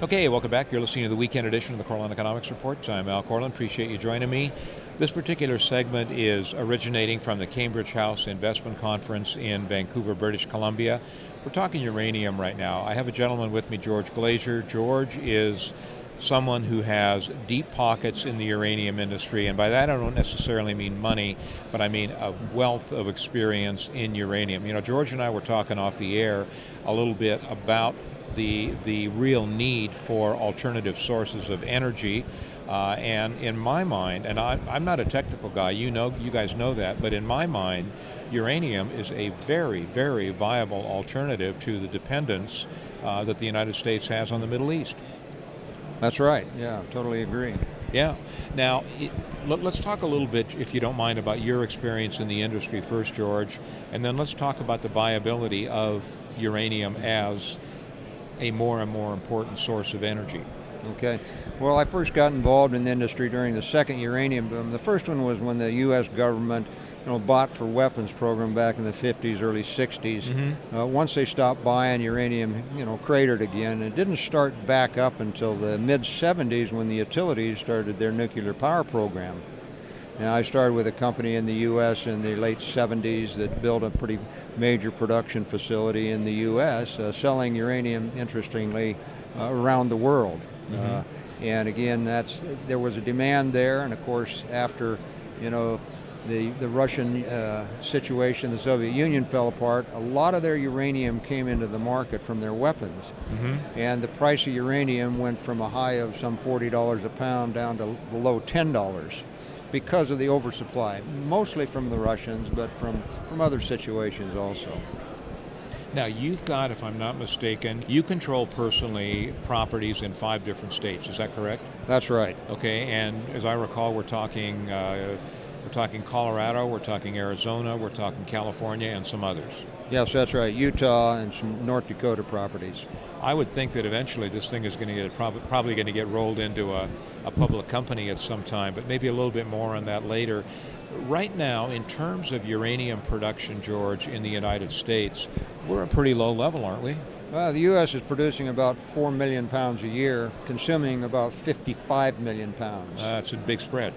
Okay, welcome back. You're listening to the weekend edition of the Cortland Economics Report. I'm Al Cortland. Appreciate you joining me. This particular segment is originating from the Cambridge House Investment Conference in Vancouver, British Columbia. We're talking uranium right now. I have a gentleman with me, George Glasier. George is someone who has deep pockets in the uranium industry, and by that I don't necessarily mean money, but I mean a wealth of experience in uranium. You know, George and I were talking off the air a little bit about the real need for alternative sources of energy, and in my mind, and I'm not a technical guy, you guys know that, but in my mind, uranium is a very, very viable alternative to the dependence that the United States has on the Middle East. That's right. Yeah, totally agree. Yeah. Now, let's talk a little bit, if you don't mind, about your experience in the industry first, George, and then let's talk about the viability of uranium as a more and more important source of energy. Okay. Well, I first got involved in the industry during the second uranium boom. The first one was when the U.S. government, bought for weapons program back in the 50s, early 60s. Mm-hmm. Once they stopped buying, uranium, cratered again. It didn't start back up until the mid-70s when the utilities started their nuclear power program. Now, I started with a company in the U.S. in the late 70s that built a pretty major production facility in the U.S., selling uranium, interestingly, around the world. Mm-hmm. And again, there was a demand there, and of course, after the Russian situation, the Soviet Union fell apart, a lot of their uranium came into the market from their weapons. Mm-hmm. And the price of uranium went from a high of some $40 a pound down to below $10. Because of the oversupply, mostly from the Russians, but from other situations also. Now, you've got, if I'm not mistaken, you control personally properties in 5 different states. Is that correct? That's right. Okay, and as I recall, we're talking Colorado, we're talking Arizona, we're talking California, and some others. Yes, that's right. Utah and some North Dakota properties. I would think that eventually this thing is going to get probably going to get rolled into a public company at some time, but maybe a little bit more on that later. Right now, in terms of uranium production, George, in the United States, we're at a pretty low level, aren't we? The U.S. is producing about 4 million pounds a year, consuming about 55 million pounds. That's a big spread.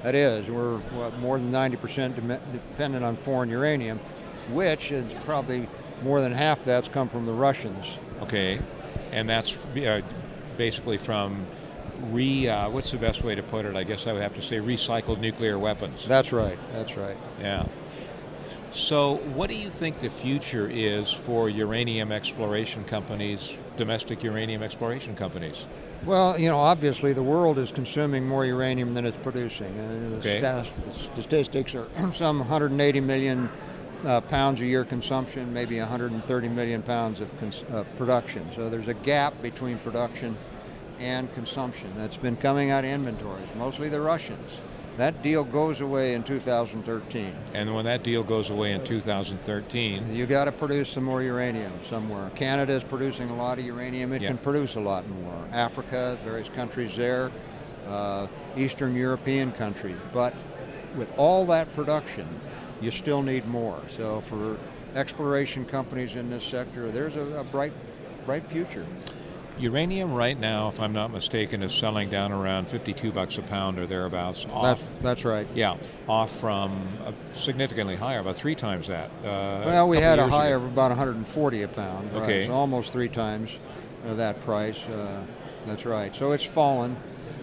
That is. We're more than 90% dependent on foreign uranium, which is probably more than half that's come from the Russians. Okay, and that's basically from what's the best way to put it? I guess I would have to say recycled nuclear weapons. That's right. That's right. Yeah. So what do you think the future is for uranium exploration companies, domestic uranium exploration companies? Well, obviously the world is consuming more uranium than it's producing. And the statistics are some 180 million pounds a year consumption, maybe 130 million pounds of production. So there's a gap between production and consumption that's been coming out of inventories, mostly the Russians. That deal goes away in 2013. And when that deal goes away in 2013... You got to produce some more uranium somewhere. Canada is producing a lot of uranium. It can produce a lot more. Africa, various countries there, Eastern European countries. But with all that production, you still need more. So for exploration companies in this sector, there's a bright future. Uranium right now, if I'm not mistaken, is selling down around $52 a pound or thereabouts. That's right. Yeah, off from significantly higher, about 3 times that. Well, we had a high of about 140 a pound. Right? Okay. So almost 3 times that price. That's right. So it's fallen,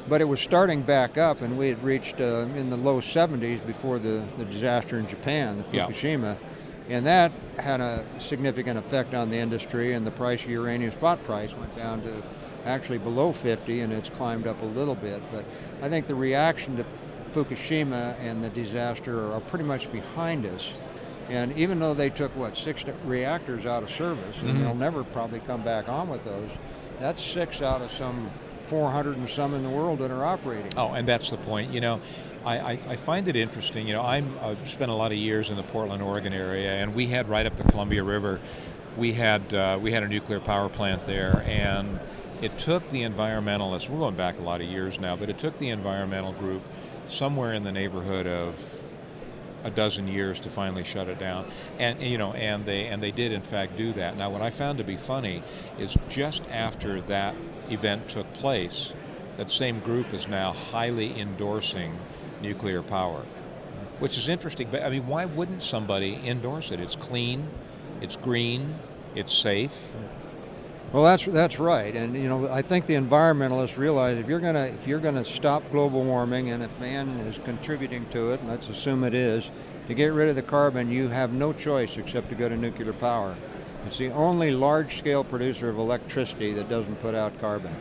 but it was starting back up, and we had reached in the low 70s before the disaster in Japan, the Fukushima. And that had a significant effect on the industry, and the price of uranium spot price went down to actually below 50, and it's climbed up a little bit. But I think the reaction to Fukushima and the disaster are pretty much behind us. And even though they took, 6 reactors out of service, and they'll never probably come back on with those, that's 6 out of some 400 and some in the world that are operating. Oh, and that's the point. I find it interesting. I've spent a lot of years in the Portland, Oregon area, and we had right up the Columbia River, we had a nuclear power plant there, and it took the environmentalists, we're going back a lot of years now, but it took the environmental group somewhere in the neighborhood of a dozen years to finally shut it down, and they did in fact do that. Now, what I found to be funny is just after that event took place, that same group is now highly endorsing nuclear power, which is interesting. But I mean, why wouldn't somebody endorse it? It's clean, it's green, it's safe. Well, that's right, and I think the environmentalists realize if you're gonna stop global warming, and if man is contributing to it, and let's assume it is, to get rid of the carbon, you have no choice except to go to nuclear power. It's the only large-scale producer of electricity that doesn't put out carbon.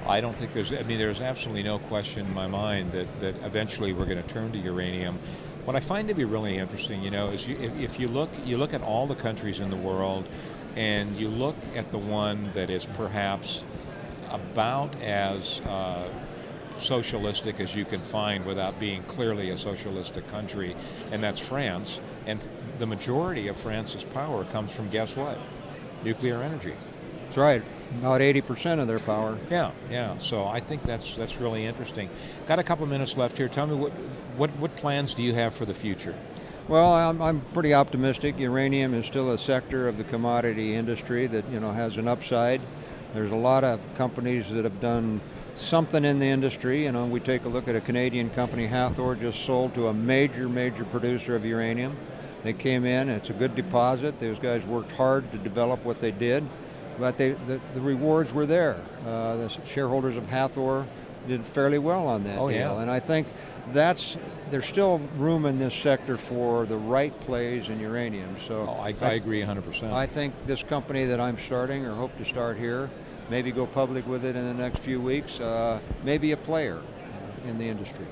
I don't think there's absolutely no question in my mind that eventually we're going to turn to uranium. What I find to be really interesting, is if you look at all the countries in the world, and you look at the one that is perhaps about as socialistic as you can find without being clearly a socialistic country, and that's France. And the majority of France's power comes from, guess what? Nuclear energy. That's right, about 80% of their power. Yeah. So I think that's really interesting. Got a couple minutes left here. Tell me what plans do you have for the future? Well, I'm pretty optimistic. Uranium is still a sector of the commodity industry that has an upside. There's a lot of companies that have done something in the industry. We take a look at a Canadian company, Hathor, just sold to a major producer of uranium. They came in, it's a good deposit. Those guys worked hard to develop what they did, but the rewards were there. The shareholders of Hathor did fairly well on that deal. Yeah. And I think there's still room in this sector for the right plays in uranium. So I agree 100%. I think this company that I'm starting, or hope to start here, maybe go public with it in the next few weeks, maybe a player in the industry.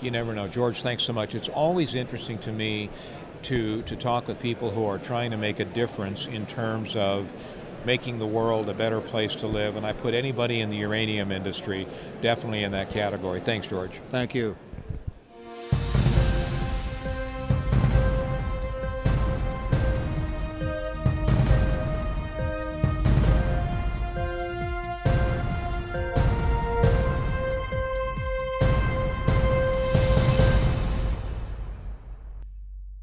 You never know. George, thanks so much. It's always interesting to me to talk with people who are trying to make a difference in terms of making the world a better place to live, and I put anybody in the uranium industry definitely in that category. Thanks, George. Thank you.